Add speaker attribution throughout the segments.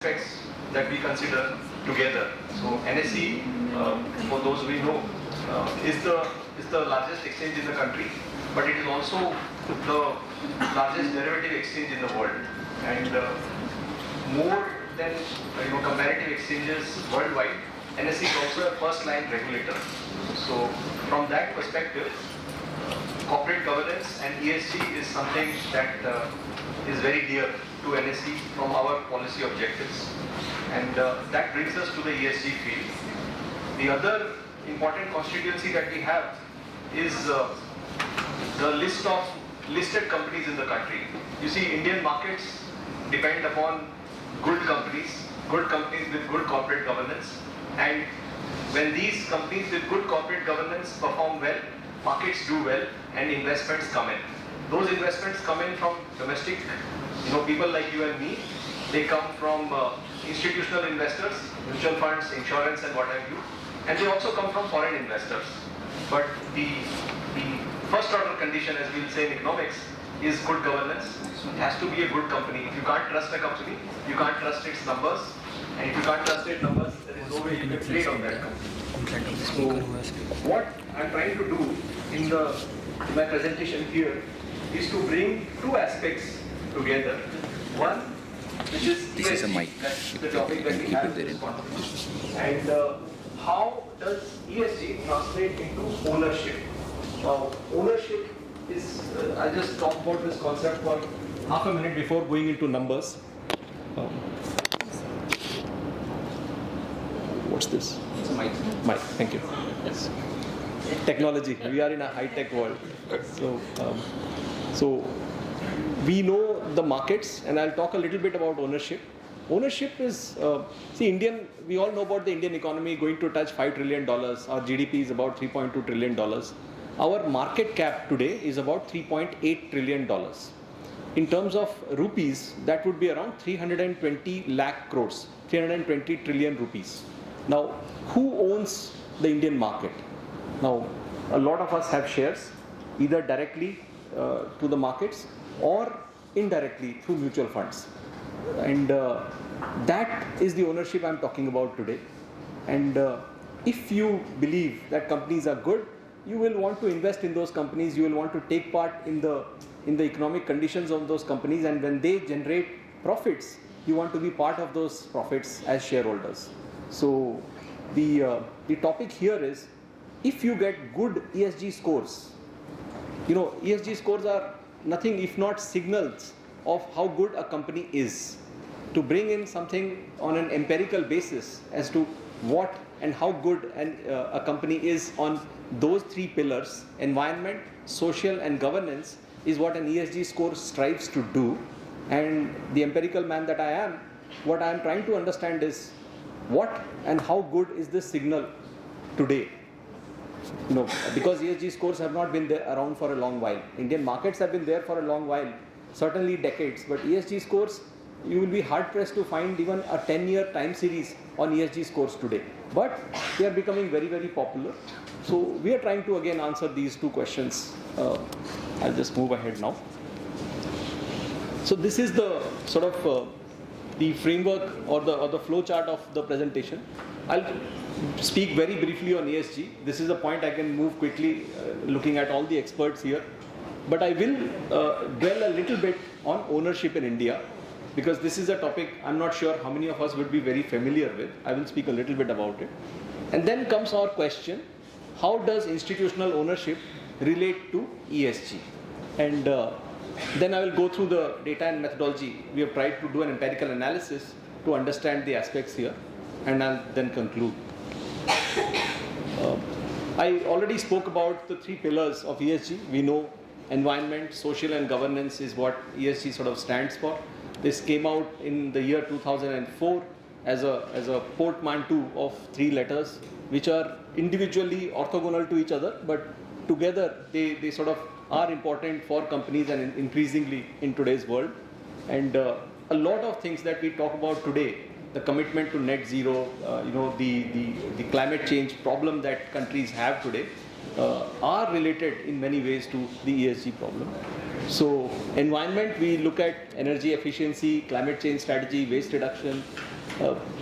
Speaker 1: aspects that we consider together. So NSE, for those we know, is the largest exchange in the country, but it is also the largest derivative exchange in the world, and more than comparative exchanges worldwide. NSE is also a first-line regulator. So from that perspective, corporate governance and ESG is something that is very dear to NSE from our policy objectives, and that brings us to the ESG field. The other important constituency that we have is the list of listed companies in the country. You see, Indian markets depend upon good companies with good corporate governance, and when these companies with good corporate governance perform well, markets do well and investments come in. Those investments come in from domestic, people like you and me. They come from institutional investors, mutual funds, insurance and what have you. And they also come from foreign investors. But the first order condition, as we'll say in economics, is good governance. It has to be a good company. If you can't trust a company, you can't trust its numbers. And if you can't trust its numbers, there is no way you can trade on that company. So what I'm trying to do in my presentation here is to bring two aspects together. One, which is ESG, that's the topic that we have in this conference. And how does ESG translate into ownership? Now, ownership is, I'll just talk about this concept for half a minute before going into numbers. What's this?
Speaker 2: It's a mic.
Speaker 1: Mic, thank you. Yes. Technology, we are in a high-tech world. So we know the markets, and I'll talk a little bit about ownership. Ownership is, we all know about the Indian economy going to touch $5 trillion. Our GDP is about $3.2 trillion. Our market cap today is about $3.8 trillion. In terms of rupees, that would be around 320 lakh crores, 320 trillion rupees. Now, who owns the Indian market? Now, a lot of us have shares, either directly to the markets or indirectly through mutual funds. And that is the ownership I'm talking about today. And if you believe that companies are good, you will want to invest in those companies, you will want to take part in the economic conditions of those companies, and when they generate profits, you want to be part of those profits as shareholders. So the topic here is, if you get good ESG scores, ESG scores are nothing if not signals of how good a company is. To bring in something on an empirical basis as to what and how good a company is on those three pillars, environment, social and governance, is what an ESG score strives to do. And the empirical man that I am, what I am trying to understand is what and how good is this signal today. Because ESG scores have not been there around for a long while. Indian markets have been there for a long while, certainly decades, but ESG scores, you will be hard pressed to find even a 10-year time series on ESG scores today. But they are becoming very, very popular. So we are trying to again answer these two questions. I'll just move ahead now. So this is the sort of the framework or the flow chart of the presentation. I'll speak very briefly on ESG. This is a point I can move quickly looking at all the experts here. But I will dwell a little bit on ownership in India, because this is a topic I'm not sure how many of us would be very familiar with. I will speak a little bit about it. And then comes our question, how does institutional ownership relate to ESG? And then I will go through the data and methodology. We have tried to do an empirical analysis to understand the aspects here, and I'll then conclude. I already spoke about the three pillars of ESG. We know environment, social and governance is what ESG sort of stands for. This came out in the year 2004 as a portmanteau of three letters, which are individually orthogonal to each other, but together they sort of are important for companies and increasingly in today's world. And a lot of things that we talk about today, the commitment to net zero, the climate change problem that countries have today, are related in many ways to the ESG problem. So environment, we look at energy efficiency, climate change strategy, waste reduction,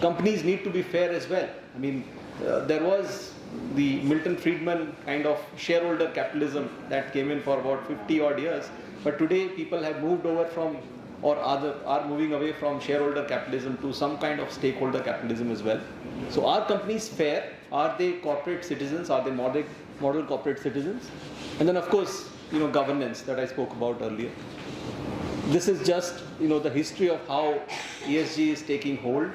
Speaker 1: companies need to be fair as well. I mean, there was the Milton Friedman kind of shareholder capitalism that came in for about 50 odd years, but today people have moved over from, or are moving away from shareholder capitalism to some kind of stakeholder capitalism as well. So are companies fair? Are they corporate citizens? Are they model corporate citizens? And then of course, governance that I spoke about earlier. This is just, the history of how ESG is taking hold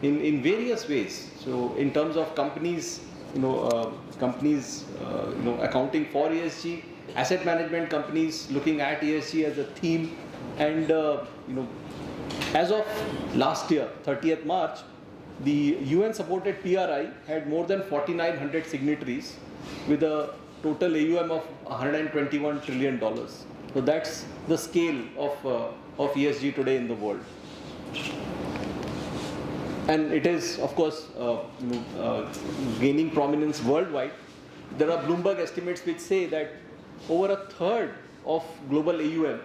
Speaker 1: in various ways. So in terms of companies, accounting for ESG, asset management companies looking at ESG as a theme, and as of last year, 30th March, the UN supported PRI had more than 4,900 signatories with a total AUM of $121 trillion. So that's the scale of ESG today in the world. And it is, of course, gaining prominence worldwide. There are Bloomberg estimates which say that over a third of global AUM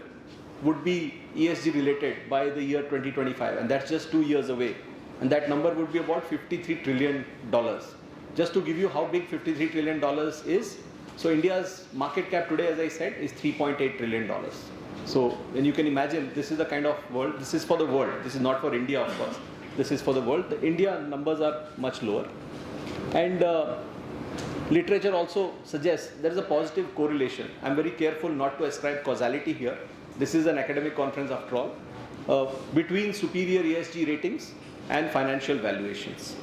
Speaker 1: would be ESG related by the year 2025, and that's just 2 years away. And that number would be about $53 trillion. Just to give you how big $53 trillion is, so India's market cap today, as I said, is $3.8 trillion. So when you can imagine, this is the kind of world, this is for the world, this is not for India, of course. This is for the world. The India numbers are much lower. And literature also suggests there is a positive correlation. I'm very careful not to ascribe causality here. This is an academic conference after all, between superior ESG ratings and financial valuations.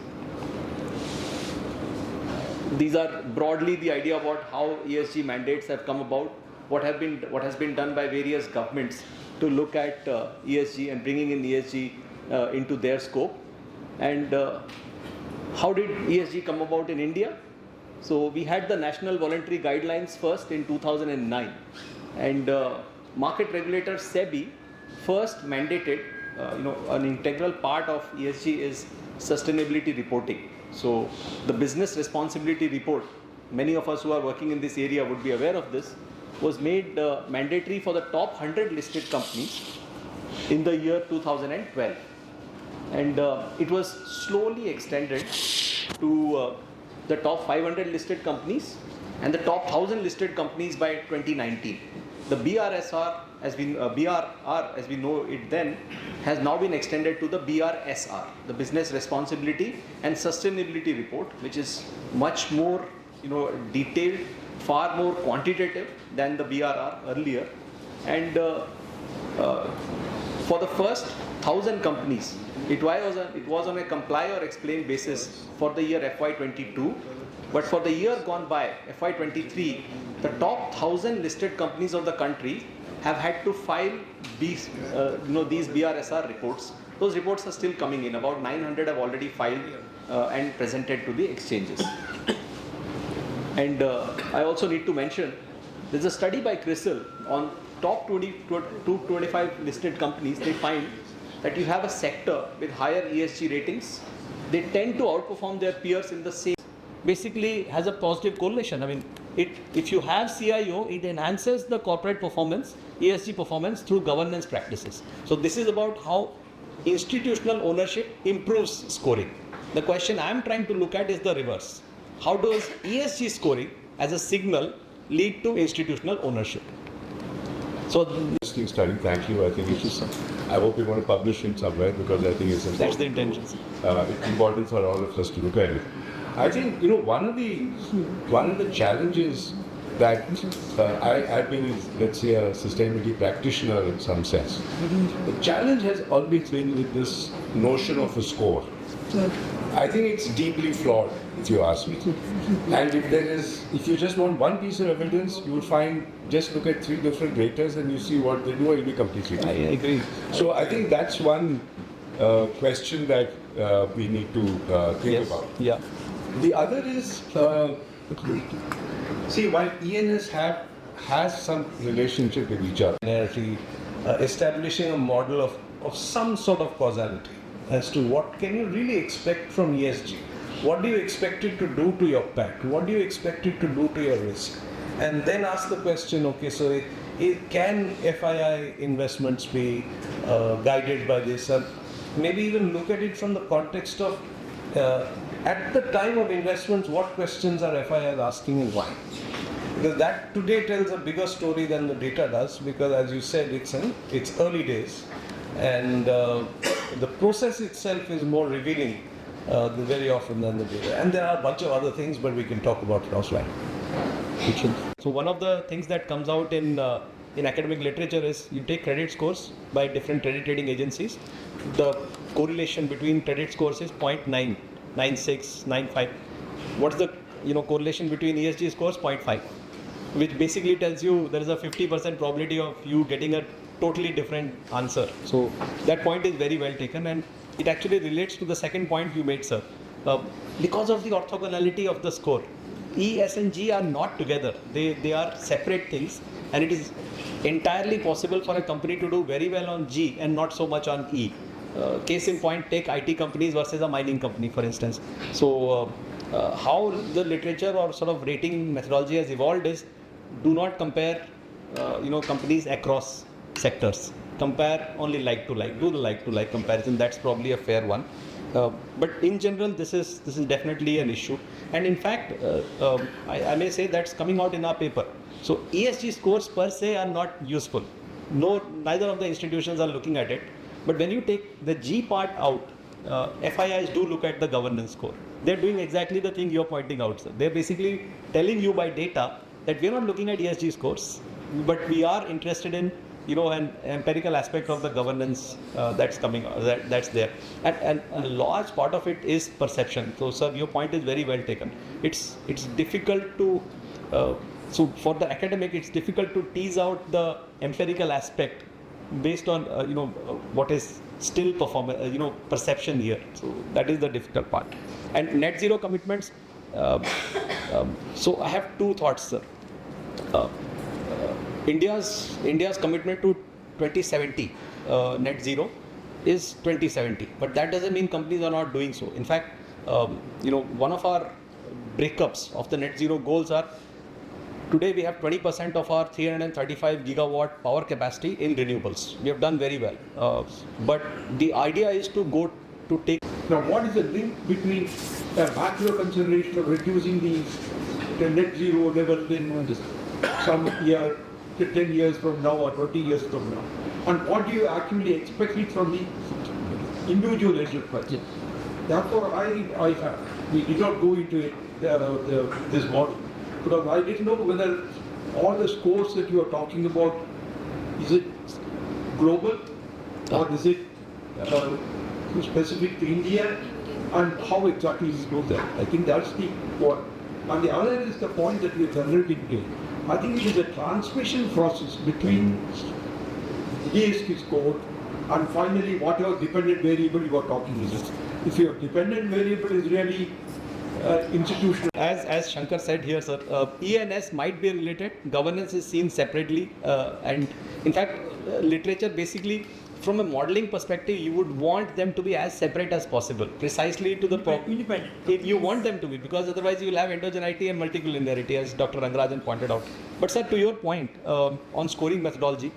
Speaker 1: These are broadly the idea about how ESG mandates have come about, what has been done by various governments to look at ESG and bringing in ESG into their scope. And how did ESG come about in India? So we had the National Voluntary Guidelines first in 2009, and market regulator SEBI first mandated, an integral part of ESG is sustainability reporting. So the business responsibility report, many of us who are working in this area would be aware of this, was made mandatory for the top 100 listed companies in the year 2012. And it was slowly extended to the top 500 listed companies and the top 1,000 listed companies by 2019. The BRSR, as we know it then, has now been extended to the BRSR, the Business Responsibility and Sustainability Report, which is much more, detailed, far more quantitative than the BRR earlier. And for the first 1,000 companies, it was on a comply or explain basis for the year FY22. But for the year gone by, FY23, the top 1,000 listed companies of the country have had to file these BRSR reports. Those reports are still coming in. About 900 have already filed and presented to the exchanges. And I also need to mention, there's a study by CRISIL on top 225 listed companies. They find that you have a sector with higher ESG ratings, they tend to outperform their peers in the same. Basically has a positive correlation. I mean, if you have CIO, it enhances the corporate performance, ESG performance through governance practices. So this is about how institutional ownership improves scoring. The question I'm trying to look at is the reverse. How does ESG scoring as a signal lead to institutional ownership? So
Speaker 2: interesting study. Thank you. I think it's just, I hope you're going to publish it somewhere because I think it's important.
Speaker 1: That's the intention.
Speaker 2: It's important for all of us to look at it. I think one of the challenges that I've been, let's say, a sustainability practitioner in some sense. The challenge has always been with this notion of a score. I think it's deeply flawed, if you ask me. And if you just want one piece of evidence, you would find, just look at 3 different raters and you see what they do, it'll be completely different.
Speaker 1: I agree.
Speaker 2: So I think that's one question that we need to think about.
Speaker 1: Yeah.
Speaker 2: The other is, see, while ENS has some relationship with each other,
Speaker 3: establishing a model of some sort of causality as to what can you really expect from ESG. What do you expect it to do to your PAT? What do you expect it to do to your risk? And then ask the question, okay, so can FII investments be guided by this? maybe even look at it from the context of at the time of investments, what questions are FIIs asking and why? Because that today tells a bigger story than the data does, because as you said, it's early days, and the process itself is more revealing very often than the data. And there are a bunch of other things, but we can talk about it offline.
Speaker 4: So one of the things that comes out in academic literature is you take credit scores by different credit rating agencies. The correlation between credit scores is 0.9, 96, 95. What's the correlation between ESG scores? 0.5, which basically tells you there is a 50% probability of you getting a totally different answer. So that point is very well taken, and it actually relates to the second point you made, sir. Because of the orthogonality of the score, E, S and G are not together. They are separate things, and it is entirely possible for a company to do very well on G and not so much on E. Case in point, take IT companies versus a mining company, for instance. So how the literature or sort of rating methodology has evolved is, do not compare companies across sectors. Compare only like to like. Do the like to like comparison. That's probably a fair one. But in general, this is definitely an issue. And in fact, I may say that's coming out in our paper. So ESG scores per se are not useful. No, neither of the institutions are looking at it. But when you take the G part out, FIIs do look at the governance score. They're doing exactly the thing you're pointing out, sir. They're basically telling you by data that we're not looking at ESG scores, but we are interested in an empirical aspect of the governance that's coming, that's there. And a large part of it is perception. So, sir, your point is very well taken. It's difficult to, so for the academic, it's difficult to tease out the empirical aspect based on, what is still perception here. So that is the difficult part. And net zero commitments, so I have two thoughts, sir. India's commitment to 2070 net zero is 2070, but that doesn't mean companies are not doing so. In fact, one of our breakups of the net zero goals are, today we have 20% of our 335 gigawatt power capacity in renewables. We have done very well, but the idea is to go to take.
Speaker 5: Now, what is the link between a macro consideration of reducing the net zero level in some year, 10 years from now or 20 years from now? And what do you actually expect it from the individual enterprise? Yeah. Therefore, we did not go into it, this model, because I didn't know whether all the scores that you are talking about, is it global or is it specific to India, and how exactly is it go there? I think that's the point. And the other is the point that we have generally been. I think it is a transmission process between ESG score and finally whatever dependent variable you are talking about. If your dependent variable is really institutional.
Speaker 4: As Shankar said here, sir, E and S might be related. Governance is seen separately, and in fact, literature basically, from a modeling perspective, you would want them to be as separate as possible, precisely to the independent. You want them to be, because otherwise you will have endogeneity and multicollinearity, as Dr. Rangarajan pointed out. But sir, to your point on scoring methodology,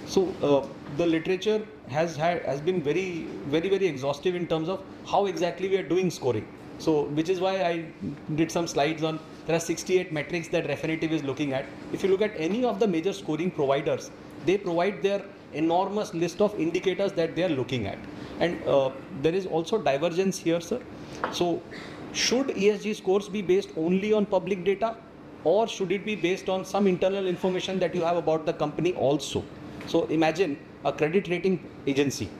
Speaker 4: so the literature has been very, very, very exhaustive in terms of how exactly we are doing scoring. So, which is why I did some slides on, there are 68 metrics that Refinitiv is looking at. If you look at any of the major scoring providers, they provide their enormous list of indicators that they are looking at. And there is also divergence here, sir. So, should ESG scores be based only on public data, or should it be based on some internal information that you have about the company also? So, imagine a credit rating agency